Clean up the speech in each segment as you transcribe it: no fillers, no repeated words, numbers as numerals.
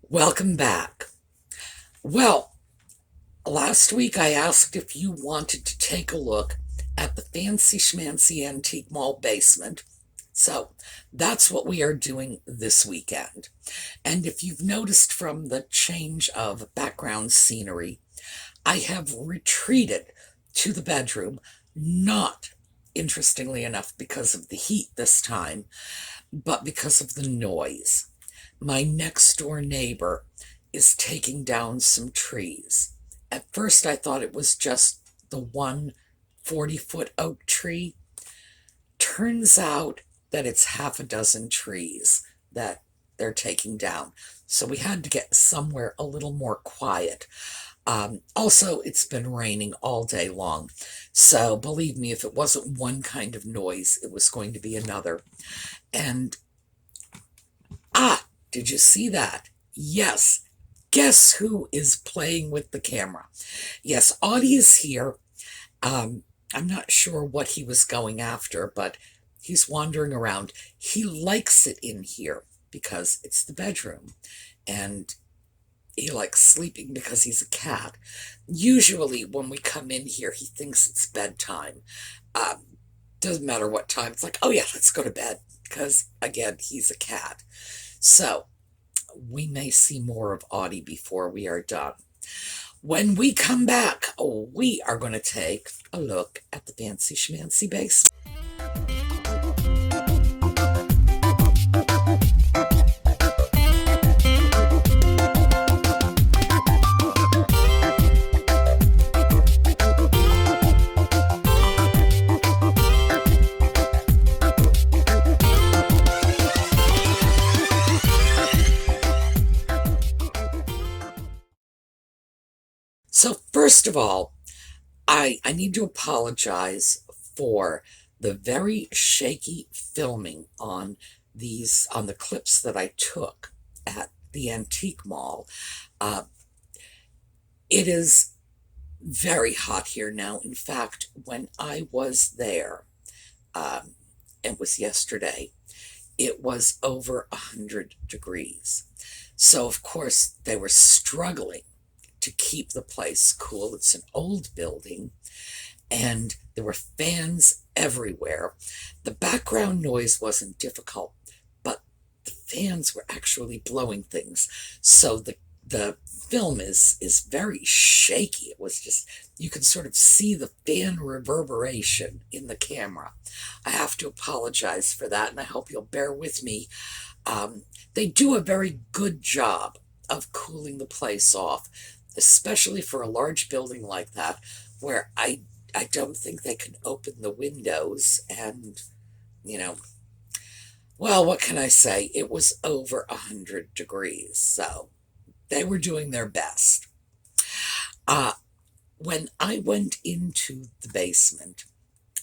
Welcome back. Well, last week I asked if you wanted to take a look at the fancy schmancy antique mall basement. So that's what we are doing this weekend. And if you've noticed from the change of background scenery, I have retreated to the bedroom, not interestingly enough because of the heat this time, but because of the noise. My next door neighbor is taking down some trees. At first, I thought it was just the one 40-foot oak tree. Turns out that it's half a dozen trees that they're taking down. So we had to get somewhere a little more quiet. Also, it's been raining all day long. So believe me, if it wasn't one kind of noise, it was going to be another. And did you see that? Yes. Guess who is playing with the camera? Yes, Audie is here. I'm not sure what he was going after, but he's wandering around. He likes it in here because it's the bedroom, and he likes sleeping because he's a cat. Usually when we come in here, he thinks it's bedtime. Doesn't matter what time. It's like, oh yeah, let's go to bed because, again, he's a cat. So we may see more of Audie before we are done. When we come back, we are going to take a look at the fancy schmancy basement. So first of all, I need to apologize for the very shaky filming on the clips that I took at the antique mall. It is very hot here now. In fact, when I was there, it was yesterday, it was over 100 degrees. So of course they were struggling to keep the place cool. It's an old building, and there were fans everywhere. The background noise wasn't difficult, but the fans were actually blowing things. So the film is very shaky. It was just, you can sort of see the fan reverberation in the camera. I have to apologize for that, and I hope you'll bear with me. They do a very good job of cooling the place off, especially for a large building like that, where I don't think they can open the windows. And, well, what can I say? It was over 100 degrees, so they were doing their best. When I went into the basement,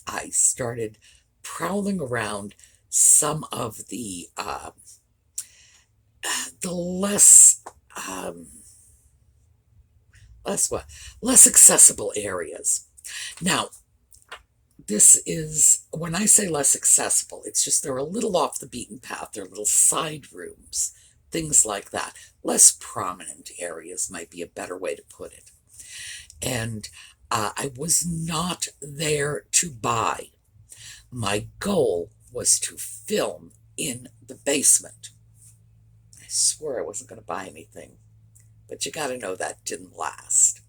I started prowling around some of the less accessible areas. Now, this is, when I say less accessible, it's just they're a little off the beaten path. They're little side rooms, things like that. Less prominent areas might be a better way to put it. And I was not there to buy. My goal was to film in the basement. I swore I wasn't going to buy anything, but you got to know that didn't last.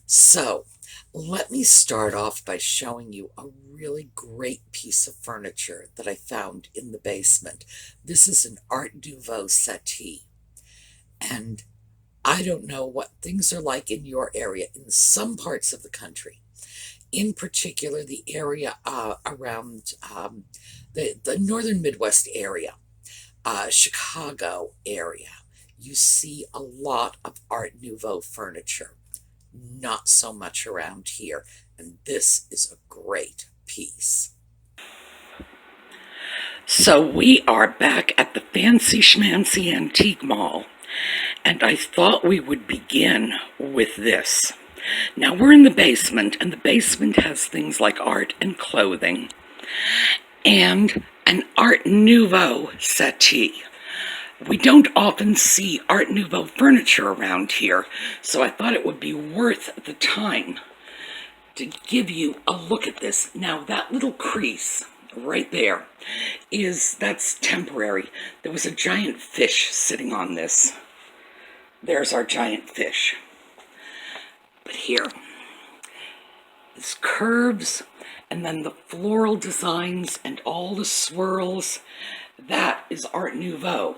So let me start off by showing you a really great piece of furniture that I found in the basement. This is an Art Nouveau settee, and I don't know what things are like in your area. In some parts of the country, in particular the area around the northern Midwest area, Chicago area, you see a lot of Art Nouveau furniture. Not so much around here, and this is a great piece. So we are back at the fancy schmancy antique mall, and I thought we would begin with this. Now we're in the basement, and the basement has things like art and clothing, and an Art Nouveau settee. We don't often see Art Nouveau furniture around here, so I thought it would be worth the time to give you a look at this. Now, that little crease right there that's temporary. There was a giant fish sitting on this. There's our giant fish. But here, it's curves, and then the floral designs and all the swirls. That is Art Nouveau.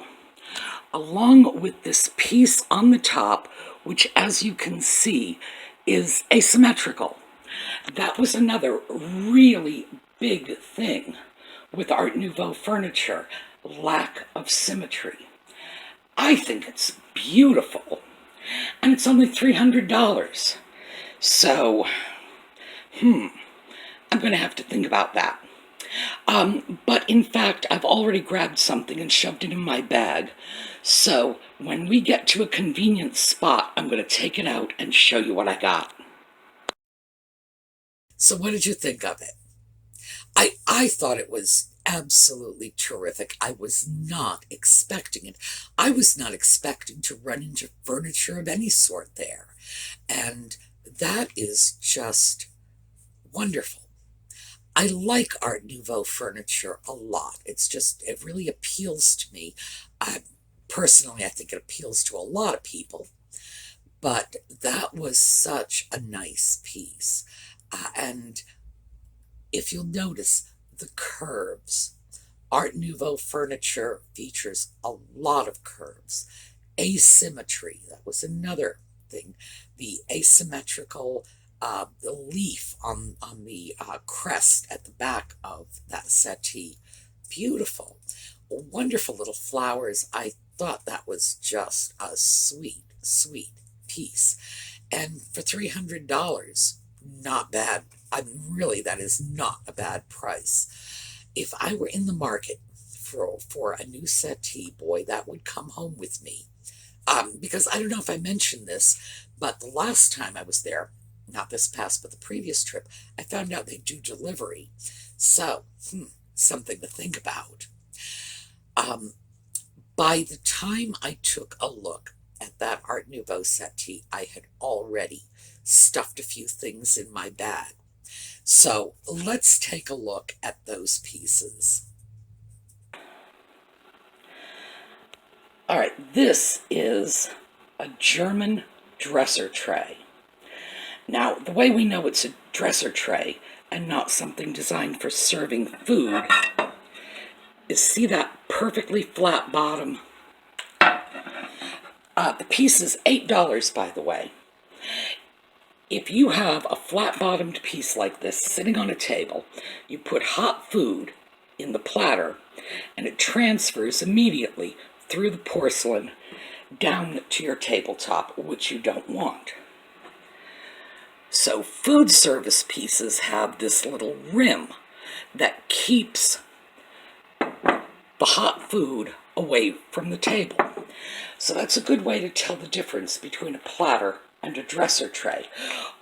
Along with this piece on the top, which, as you can see, is asymmetrical. That was another really big thing with Art Nouveau furniture, lack of symmetry. I think it's beautiful, and it's only $300. So, I'm going to have to think about that. But in fact, I've already grabbed something and shoved it in my bag. So when we get to a convenient spot, I'm going to take it out and show you what I got. So what did you think of it? I thought it was absolutely terrific. I was not expecting it. I was not expecting to run into furniture of any sort there. And that is just wonderful. I like Art Nouveau furniture a lot. It really appeals to me. Personally, I think it appeals to a lot of people. But that was such a nice piece. And if you'll notice, the curves. Art Nouveau furniture features a lot of curves. Asymmetry, that was another thing. The asymmetrical the leaf on the crest at the back of that settee. Beautiful. Wonderful little flowers. I thought that was just a sweet, sweet piece. And for $300, not bad. Really, that is not a bad price. If I were in the market for a new settee, boy, that would come home with me. Because I don't know if I mentioned this, but the last time I was there, not this past, but the previous trip, I found out they do delivery. So, something to think about. By the time I took a look at that Art Nouveau settee, I had already stuffed a few things in my bag. So, let's take a look at those pieces. All right, this is a German dresser tray. Now, the way we know it's a dresser tray and not something designed for serving food is, see that perfectly flat bottom? The piece is $8, by the way. If you have a flat-bottomed piece like this sitting on a table, you put hot food in the platter, and it transfers immediately through the porcelain down to your tabletop, which you don't want. So food service pieces have this little rim that keeps the hot food away from the table. So that's a good way to tell the difference between a platter and a dresser tray.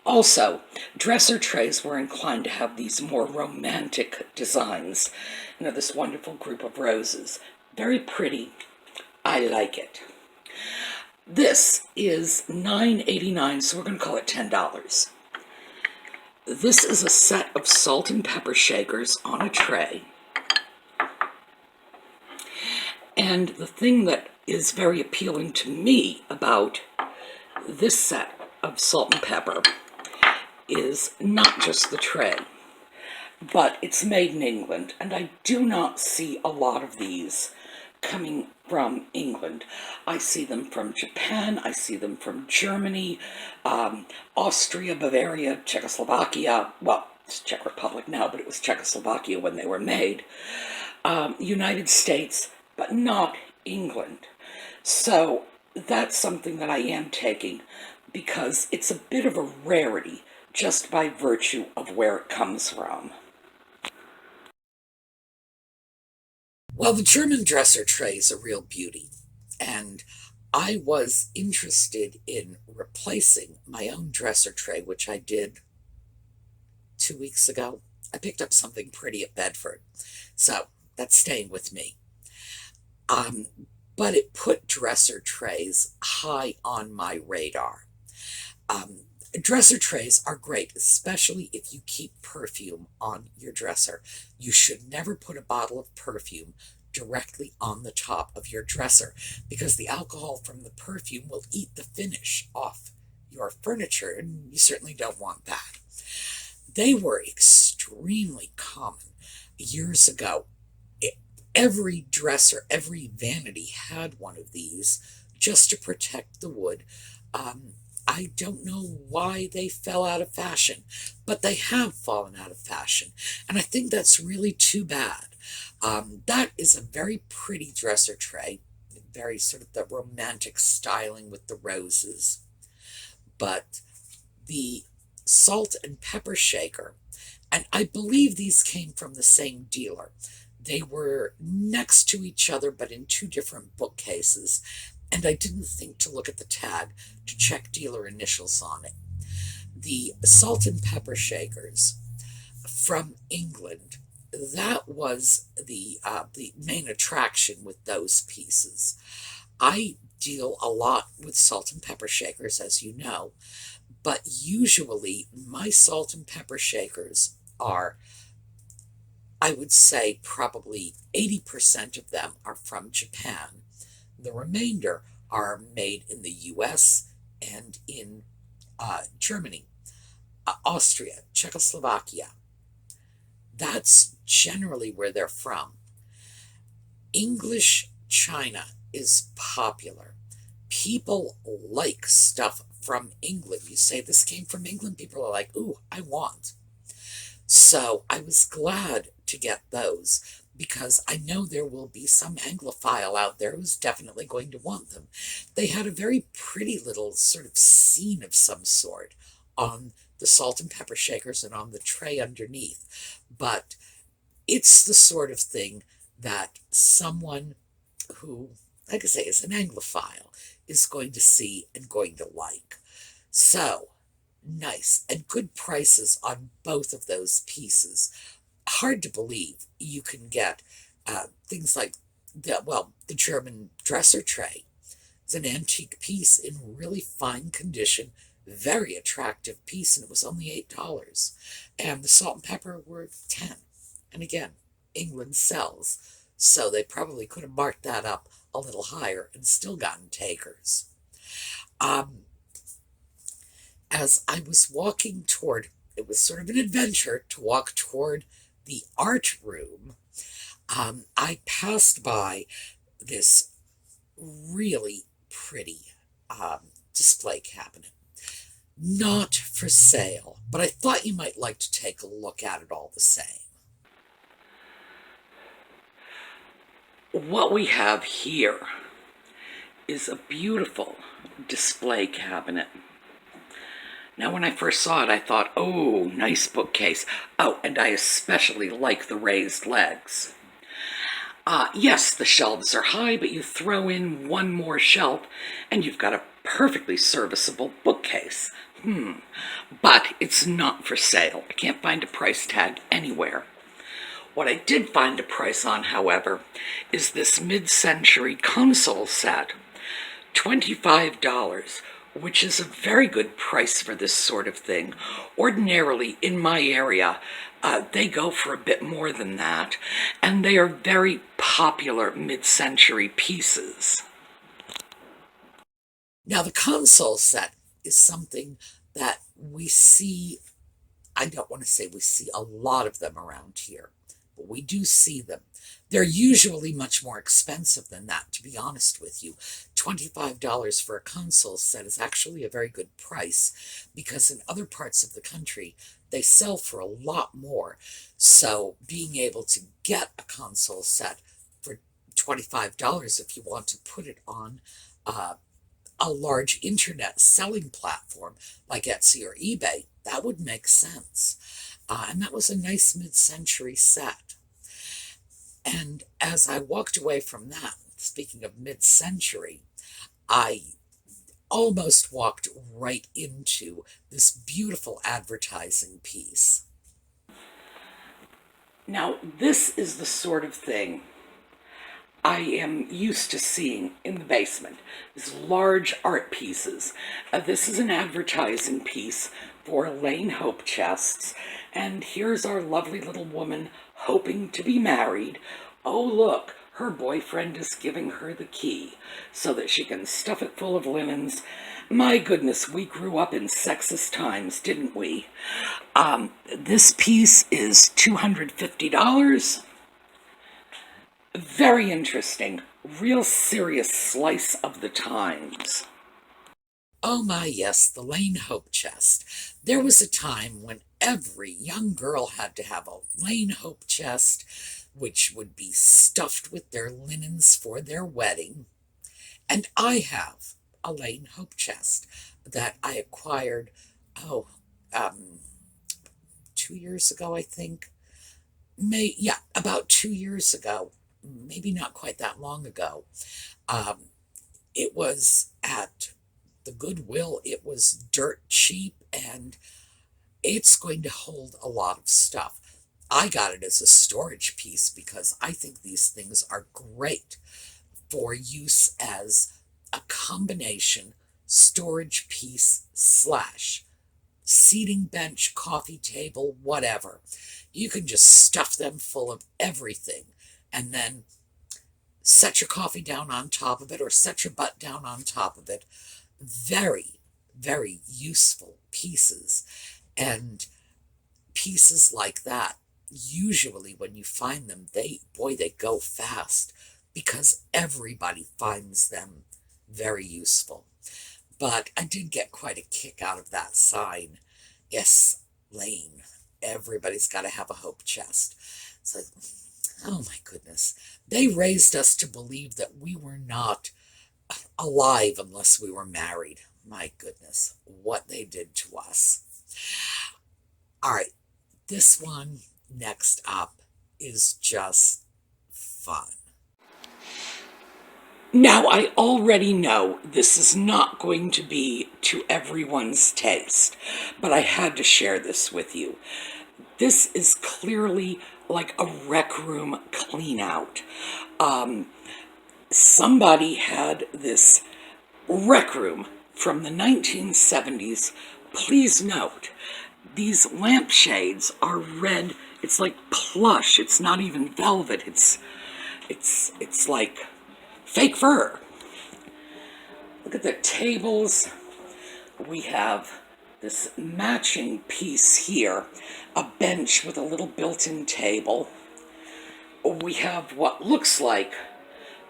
Also, dresser trays were inclined to have these more romantic designs. You know, this wonderful group of roses. Very pretty. I like it. This is $9.89, so we're going to call it $10. This is a set of salt and pepper shakers on a tray. And the thing that is very appealing to me about this set of salt and pepper is not just the tray, but it's made in England, and I do not see a lot of these coming from England. I see them from Japan, I see them from Germany, Austria, Bavaria, Czechoslovakia, well, it's Czech Republic now, but it was Czechoslovakia when they were made, United States, but not England. So that's something that I am taking because it's a bit of a rarity just by virtue of where it comes from. Well, the German dresser tray is a real beauty, and I was interested in replacing my own dresser tray, which I did 2 weeks ago. I picked up something pretty at Bedford, so that's staying with me. but it put dresser trays high on my radar. Dresser trays are great, especially if you keep perfume on your dresser. You should never put a bottle of perfume directly on the top of your dresser because the alcohol from the perfume will eat the finish off your furniture, and you certainly don't want that. They were extremely common years ago. Every dresser, every vanity had one of these just to protect the wood. I don't know why they fell out of fashion, but they have fallen out of fashion. And I think that's really too bad. That is a very pretty dresser tray, very sort of the romantic styling with the roses. But the salt and pepper shaker, and I believe these came from the same dealer. They were next to each other, but in two different bookcases. And I didn't think to look at the tag to check dealer initials on it. The salt and pepper shakers from England, that was the main attraction with those pieces. I deal a lot with salt and pepper shakers, as you know, but usually my salt and pepper shakers are, I would say probably 80% of them are from Japan. The remainder are made in the US and in Germany, Austria, Czechoslovakia. That's generally where they're from. English China is popular. People like stuff from England. You say this came from England, people are like, ooh, I want. So I was glad to get those, because I know there will be some Anglophile out there who's definitely going to want them. They had a very pretty little sort of scene of some sort on the salt and pepper shakers and on the tray underneath. But it's the sort of thing that someone who, like I say, is an Anglophile is going to see and going to like. So, nice and good prices on both of those pieces. Hard to believe you can get things like the German dresser tray. It's an antique piece in really fine condition, very attractive piece, and it was only $8. And the salt and pepper were 10. And again, England sells, so they probably could have marked that up a little higher and still gotten takers. As I was walking toward, it was sort of an adventure to walk toward the art room, I passed by this really pretty display cabinet. Not for sale, but I thought you might like to take a look at it all the same. What we have here is a beautiful display cabinet. Now, when I first saw it, I thought, oh, nice bookcase. Oh, and I especially like the raised legs. Yes, the shelves are high, but you throw in one more shelf, and you've got a perfectly serviceable bookcase. But it's not for sale. I can't find a price tag anywhere. What I did find a price on, however, is this mid-century console set. $25, which is a very good price for this sort of thing. Ordinarily, in my area, they go for a bit more than that, and they are very popular mid-century pieces. Now, the console set is something that we see, I don't want to say we see a lot of them around here, but we do see them. They're usually much more expensive than that, to be honest with you. $25 for a console set is actually a very good price, because in other parts of the country, they sell for a lot more. So being able to get a console set for $25, if you want to put it on a large internet selling platform like Etsy or eBay, that would make sense. And that was a nice mid-century set. And as I walked away from that, speaking of mid-century, I almost walked right into this beautiful advertising piece. Now, this is the sort of thing I am used to seeing in the basement is large art pieces. This is an advertising piece for Lane Hope chests, and here's our lovely little woman hoping to be married. Oh look, her boyfriend is giving her the key so that she can stuff it full of linens. My goodness, we grew up in sexist times, didn't we? This piece is $250. Very interesting. Real serious slice of the times. Oh my, yes, the Lane Hope chest. There was a time when every young girl had to have a Lane Hope chest, which would be stuffed with their linens for their wedding. And I have a Lane Hope chest that I acquired, 2 years ago, I think. About 2 years ago. Maybe not quite that long ago. It was at the Goodwill. It was dirt cheap, and it's going to hold a lot of stuff. I got it as a storage piece because I think these things are great for use as a combination storage piece / seating bench, coffee table, whatever. You can just stuff them full of everything and then set your coffee down on top of it or set your butt down on top of it. Very, very useful pieces. And pieces like that, usually when you find them, they go fast because everybody finds them very useful. But I did get quite a kick out of that sign. Yes, Lane, everybody's got to have a Hope chest. It's like, oh my goodness. They raised us to believe that we were not alive unless we were married. My goodness, what they did to us. All right, this one next up is just fun. Now, I already know this is not going to be to everyone's taste, but I had to share this with you. This is clearly like a rec room clean out. Somebody had this rec room from the 1970s. Please note, these lampshades are red. It's like plush. It's not even velvet. It's like fake fur. Look at the tables. We have this matching piece here, a bench with a little built-in table. We have what looks like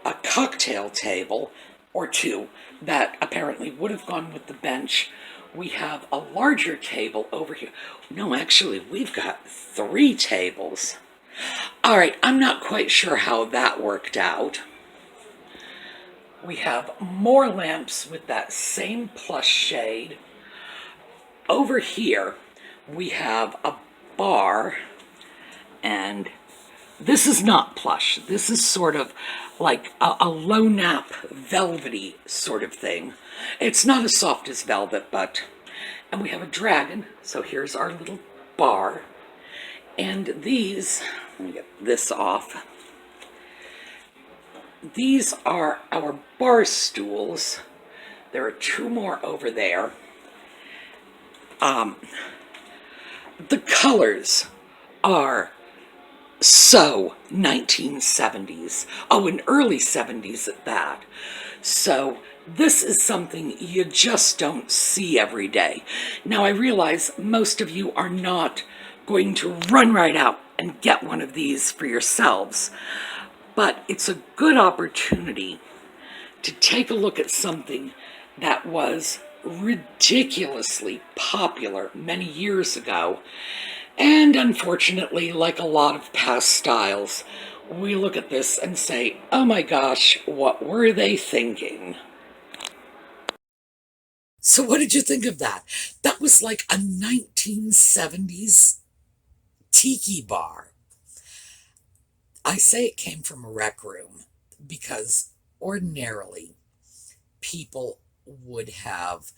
a cocktail table or two that apparently would have gone with the bench. We have a larger table over here. No, actually, we've got 3 tables. All right, I'm not quite sure how that worked out. We have more lamps with that same plush shade. Over here, we have a bar, and this is not plush. This is sort of like a low nap, velvety sort of thing. It's not as soft as velvet, and we have a dragon. So here's our little bar. And these, let me get this off. These are our bar stools. There are 2 more over there. The colors are so 1970s. Oh, and early 70s at that. So this is something you just don't see every day. Now, I realize most of you are not going to run right out and get one of these for yourselves, but it's a good opportunity to take a look at something that was ridiculously popular many years ago. And unfortunately, like a lot of past styles, we look at this and say, oh my gosh, what were they thinking? So what did you think of that? That was like a 1970s tiki bar. I say it came from a rec room because ordinarily people would have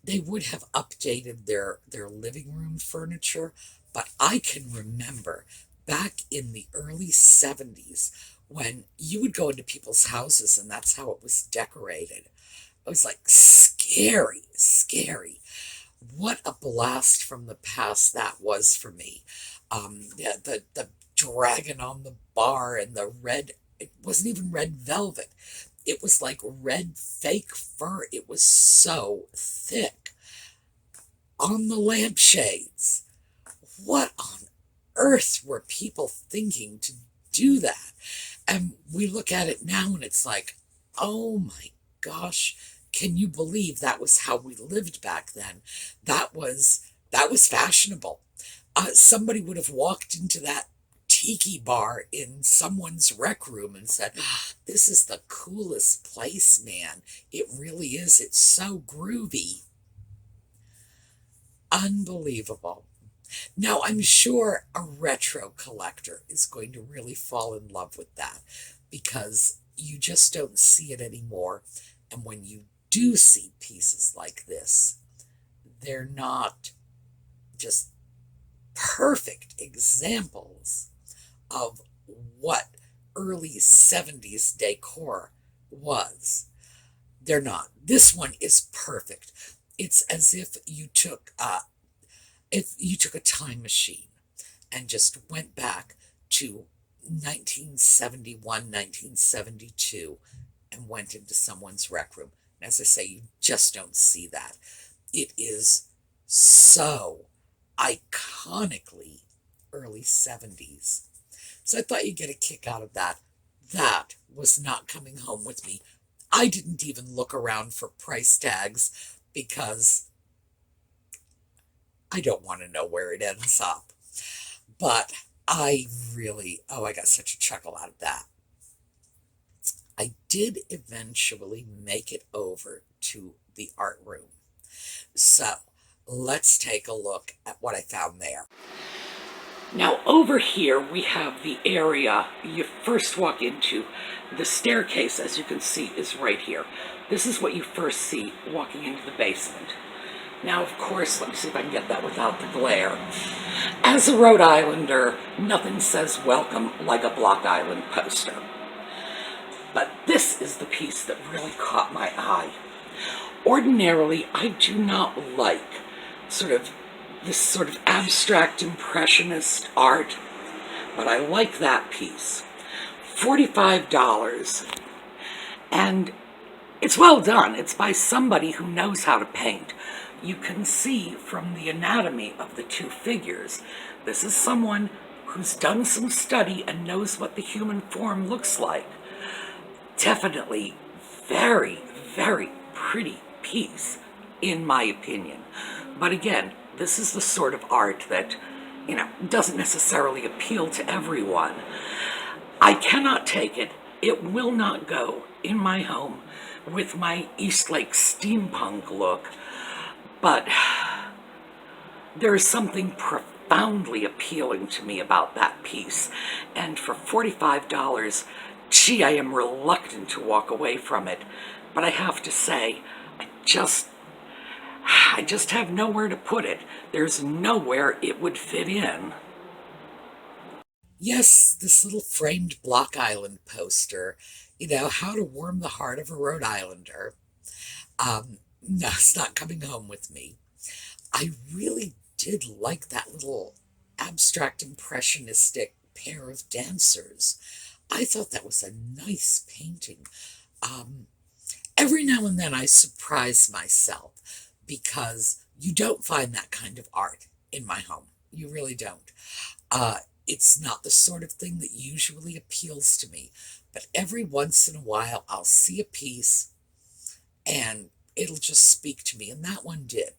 updated their living room furniture, but I can remember back in the early 70s when you would go into people's houses and that's how it was decorated. It was like scary, scary. What a blast from the past that was for me. Yeah, the dragon on the bar and the red, it wasn't even red velvet. It was like red fake fur. It was so thick on the lampshades. What on earth were people thinking to do that? And we look at it now and it's like, oh my gosh, can you believe that was how we lived back then? That was fashionable. Somebody would have walked into that tiki bar in someone's rec room and said, this is the coolest place, man. It really is. It's so groovy. Unbelievable. Now, I'm sure a retro collector is going to really fall in love with that because you just don't see it anymore. And when you do see pieces like this, they're not just perfect examples of what early 70s decor was. They're not. This one is perfect. It's as if you took a time machine and just went back to 1971, 1972 and went into someone's rec room. And as I say, you just don't see that. It is so iconically early 70s. So I thought you'd get a kick out of that. That was not coming home with me. I didn't even look around for price tags because I don't want to know where it ends up. But I got such a chuckle out of that. I did eventually make it over to the art room. So let's take a look at what I found there. Now over here we have the area you first walk into. The staircase, as you can see, is right here. This is what you first see walking into the basement. Now, of course, let me see if I can get that without the glare. As a Rhode Islander, nothing says welcome like a Block Island poster. But this is the piece that really caught my eye. Ordinarily, I do not like this sort of abstract impressionist art, but I like that piece. $45. And it's well done. It's by somebody who knows how to paint. You can see from the anatomy of the two figures, this is someone who's done some study and knows what the human form looks like. Definitely very, very pretty piece, in my opinion. But again, this is the sort of art that, doesn't necessarily appeal to everyone. I cannot take it. It will not go in my home with my Eastlake steampunk look. But there is something profoundly appealing to me about that piece. And for $45, gee, I am reluctant to walk away from it. But I have to say, I just have nowhere to put it. There's nowhere it would fit in. Yes, this little framed Block Island poster, how to warm the heart of a Rhode Islander. No, it's not coming home with me. I really did like that little abstract impressionistic pair of dancers. I thought that was a nice painting. Every now and then I surprise myself because you don't find that kind of art in my home. You really don't. It's not the sort of thing that usually appeals to me, but every once in a while I'll see a piece and it'll just speak to me, and that one did.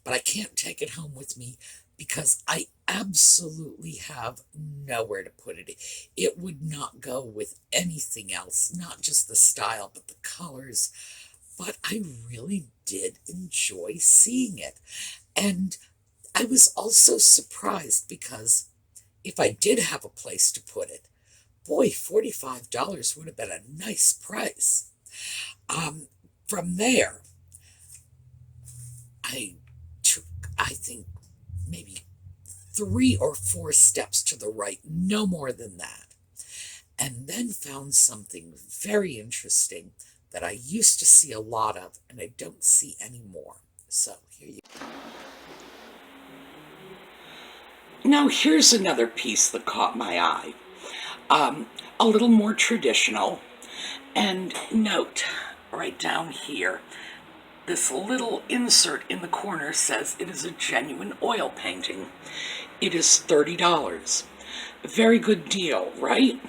But I can't take it home with me because I absolutely have nowhere to put it. It would not go with anything else, not just the style, but the colors. But I really did enjoy seeing it. And I was also surprised because if I did have a place to put it, boy, $45 would have been a nice price. From there, I took, I think, maybe 3 or 4 steps to the right, no more than that. and then found something very interesting that I used to see a lot of and I don't see anymore. So here you go. Now here's another piece that caught my eye. A little more traditional. And note right down here, this little insert in the corner says it is a genuine oil painting. It is $30. Very good deal, right?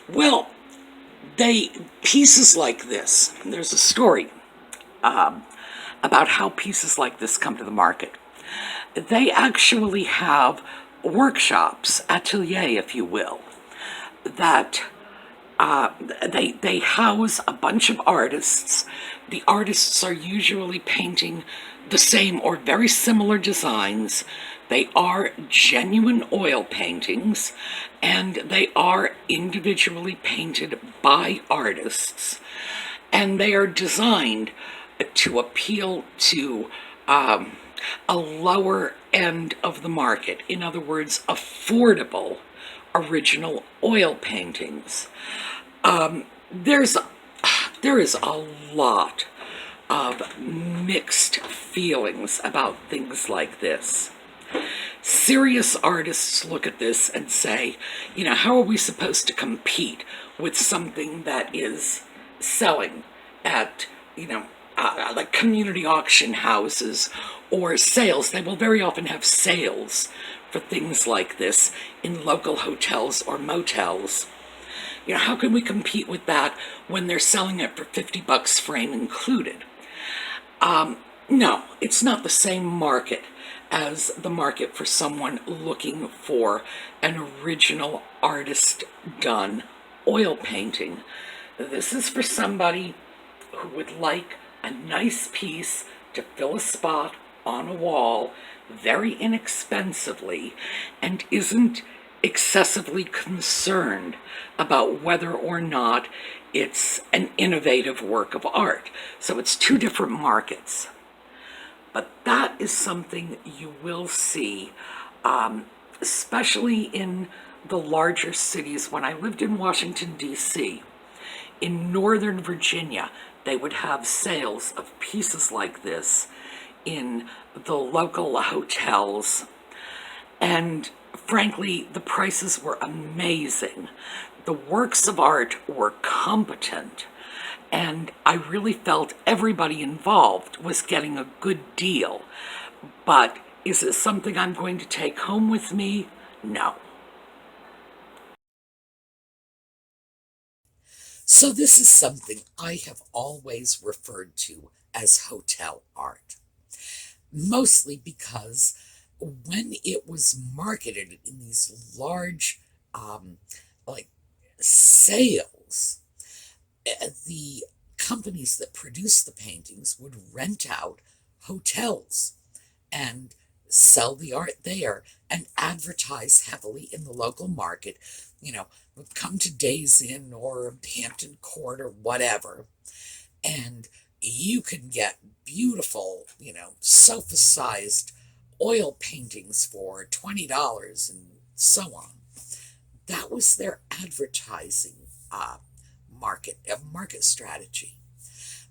Well, pieces like this, there's a story about how pieces like this come to the market. They actually have workshops, atelier, if you will, that they house a bunch of artists. The artists are usually painting the same or very similar designs. They are genuine oil paintings, and they are individually painted by artists. And they are designed to appeal to a lower end of the market. In other words, affordable original oil paintings. There is a lot of mixed feelings about things like this. Serious artists look at this and say, how are we supposed to compete with something that is selling at, like community auction houses or sales? They will very often have sales for things like this in local hotels or motels. How can we compete with that when they're selling it for $50 frame included? No, it's not the same market as the market for someone looking for an original artist-done oil painting. This is for somebody who would like a nice piece to fill a spot on a wall very inexpensively and isn't excessively concerned about whether or not it's an innovative work of art. So it's two different markets. But that is something you will see, especially in the larger cities. When I lived in Washington, D.C., in Northern Virginia, they would have sales of pieces like this in the local hotels. And frankly, the prices were amazing. The works of art were competent. And I really felt everybody involved was getting a good deal. But is it something I'm going to take home with me? No. So this is something I have always referred to as hotel art. Mostly because when it was marketed in these large, like sales, the companies that produced the paintings would rent out hotels and sell the art there and advertise heavily in the local market. Come to Days Inn or Hampton Court or whatever, and you can get beautiful, sofa-sized oil paintings for $20 and so on. That was their advertising market strategy.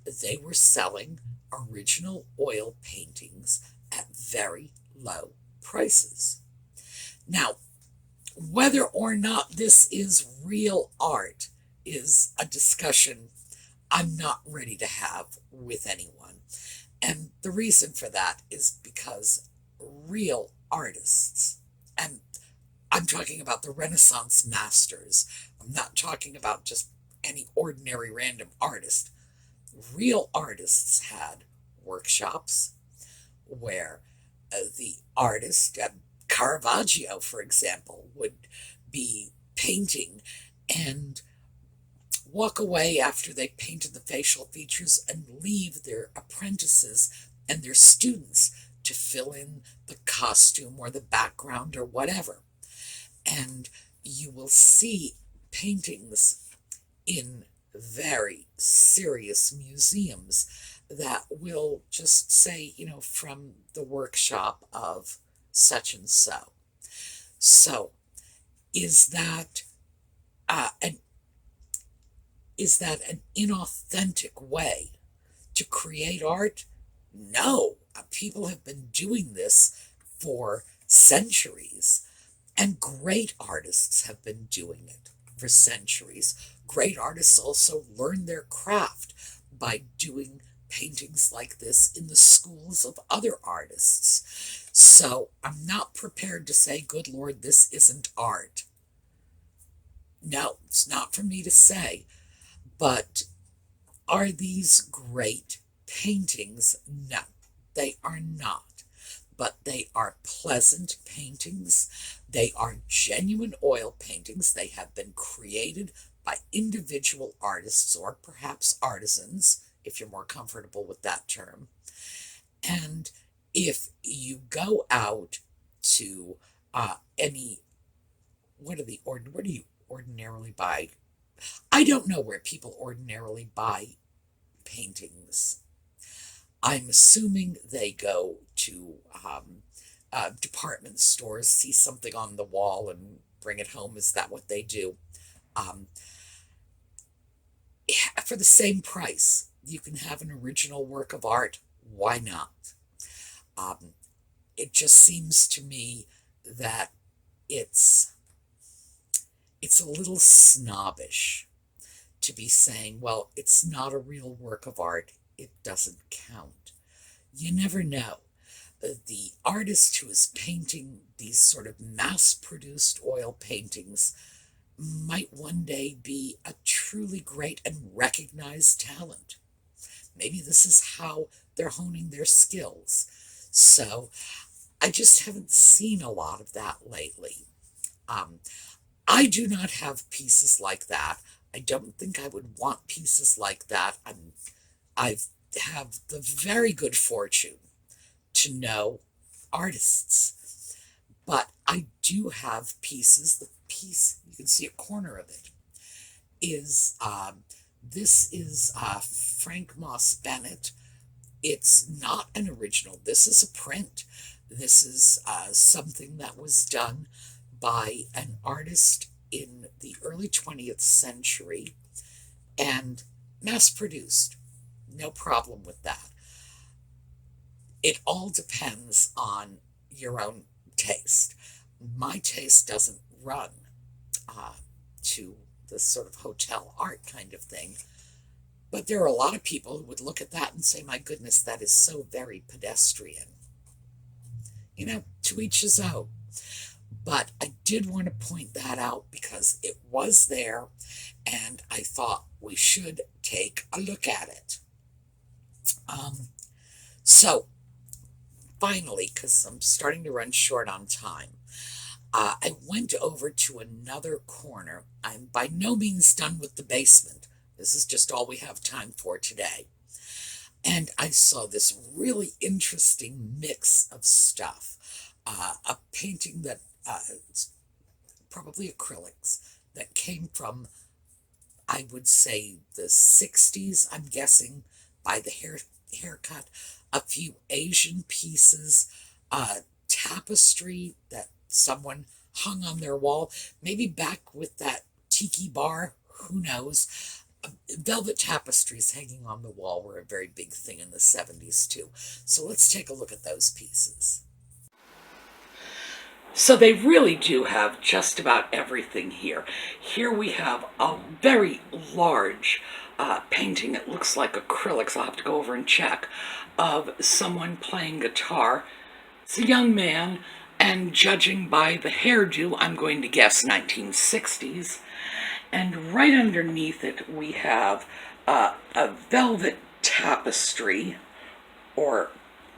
They were selling original oil paintings at very low prices. Now, whether or not this is real art is a discussion I'm not ready to have with anyone. And the reason for that is because real artists, and I'm talking about the Renaissance masters, I'm not talking about just any ordinary random artist. Real artists had workshops where the artist, Caravaggio, for example, would be painting and walk away after they painted the facial features and leave their apprentices and their students to fill in the costume or the background or whatever. And you will see paintings in very serious museums that will just say, from the workshop of such and so. So, is that, and Is that an inauthentic way to create art? No. People have been doing this for centuries, and great artists have been doing it for centuries. Great artists also learn their craft by doing paintings like this in the schools of other artists. So I'm not prepared to say, good Lord, this isn't art. No, it's not for me to say. But are these great paintings? No, they are not. But they are pleasant paintings. They are genuine oil paintings. They have been created by individual artists or perhaps artisans, if you're more comfortable with that term. And if you go out to any, what do you ordinarily buy? I don't know where people ordinarily buy paintings. I'm assuming they go to department stores, see something on the wall and bring it home. Is that what they do? For the same price, you can have an original work of art. Why not? It just seems to me that it's a little snobbish to be saying, well, it's not a real work of art, it doesn't count. You never know. The artist who is painting these sort of mass-produced oil paintings might one day be a truly great and recognized talent. Maybe this is how they're honing their skills. So I just haven't seen a lot of that lately. I do not have pieces like that. I don't think I would want pieces like that. I have the very good fortune to know artists, but I do have pieces. The piece, you can see a corner of it, is this is Frank Moss Bennett. It's not an original. This is a print. This is something that was done by an artist in the early 20th century and mass-produced. No problem with that. It all depends on your own taste. My taste doesn't run to the sort of hotel art kind of thing, but there are a lot of people who would look at that and say, my goodness, that is so very pedestrian. You know, to each his own. But I did want to point that out because it was there, and I thought we should take a look at it. So, finally, because I'm starting to run short on time, I went over to another corner. I'm by no means done with the basement. This is just all we have time for today. And I saw this really interesting mix of stuff. A painting that it's probably acrylics that came from, I would say, the 60s, I'm guessing, by the haircut. A few Asian pieces, tapestry that someone hung on their wall, maybe back with that tiki bar, who knows. Velvet tapestries hanging on the wall were a very big thing in the 70s too. So let's take a look at those pieces. So they really do have just about everything here. Here we have a very large painting. It looks like acrylics. I'll have to go over and check. Of someone playing guitar. It's a young man, and judging by the hairdo, I'm going to guess 1960s. And right underneath it, we have a velvet tapestry, or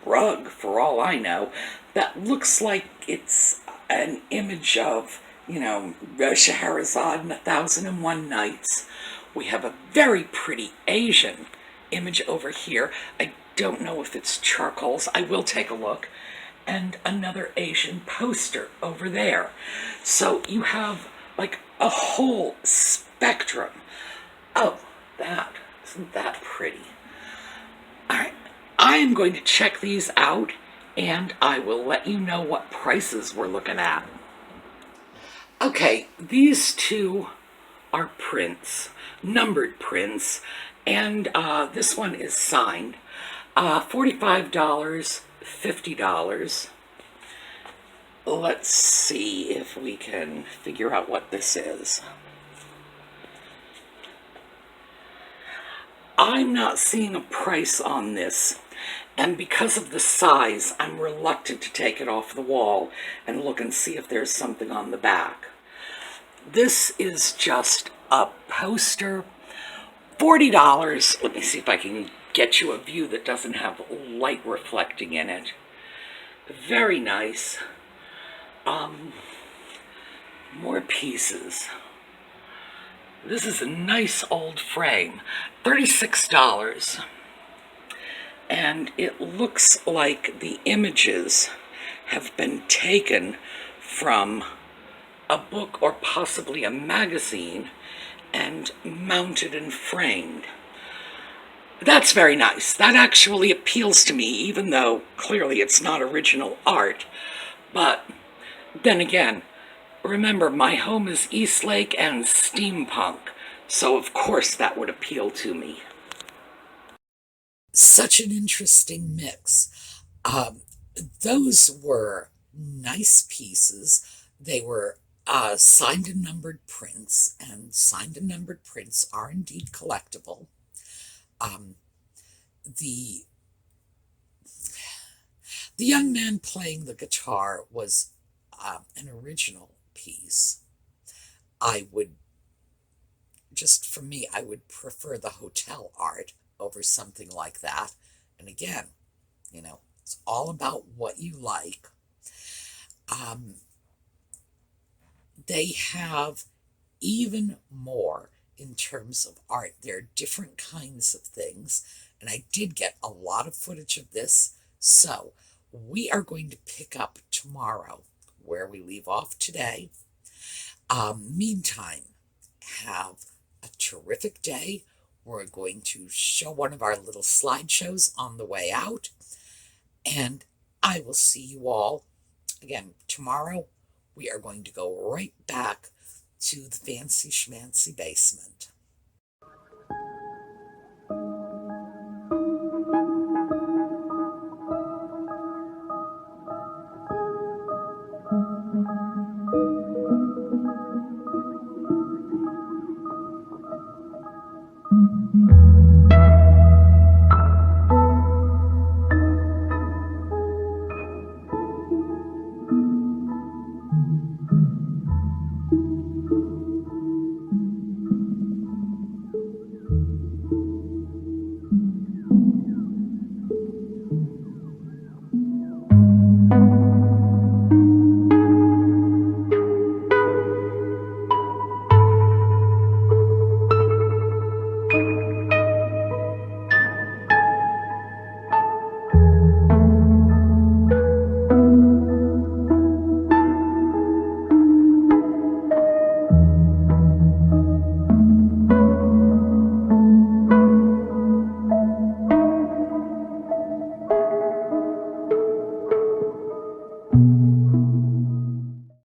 rug, for all I know, that looks like it's an image of, you know, Scheherazade and 1001 Nights. We have a very pretty Asian image over here. I don't know if it's charcoals. I will take a look. And another Asian poster over there. So you have like a whole spectrum. Oh, isn't that pretty? All right, I am going to check these out, and I will let you know what prices we're looking at. Okay, these two are prints, numbered prints, and this one is signed. $45, $50. Let's see if we can figure out what this is. I'm not seeing a price on this, and because of the size, I'm reluctant to take it off the wall and look and see if there's something on the back. This is just a poster, $40. Let me see if I can get you a view that doesn't have light reflecting in it. Very nice. More pieces. This is a nice old frame, $36. And it looks like the images have been taken from a book or possibly a magazine and mounted and framed. That's very nice. That actually appeals to me, even though clearly it's not original art. But then again, remember, my home is Eastlake and steampunk, so of course that would appeal to me. Such an interesting mix. Those were nice pieces. They were signed and numbered prints, and signed and numbered prints are indeed collectible. The young man playing the guitar was an original piece. I would prefer the hotel art over something like that. And again, it's all about what you like. They have even more in terms of art. There are different kinds of things, and I did get a lot of footage of this, so we are going to pick up tomorrow where we leave off today. Meantime, have a terrific day. We're going to show one of our little slideshows on the way out, and I will see you all again tomorrow. We are going to go right back to the fancy schmancy basement.